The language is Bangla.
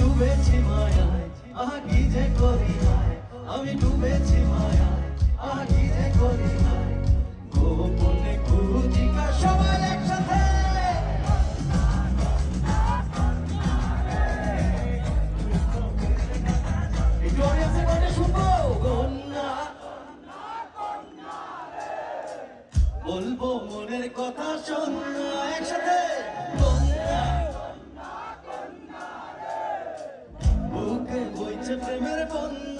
ডুবেছি মায়ায়, আহা কি যে করি হায়, আমি ডুবেছি মায়ায়, আহা কি যে করি হায়, গোপনে খুঁজিকা সবাই একসাথে। একটু অডিয়েন্সে গানে শুনবো, কন্যা বলবো মনের কথা শোন একসাথে, বুকে বইছে প্রেমের বন্যা।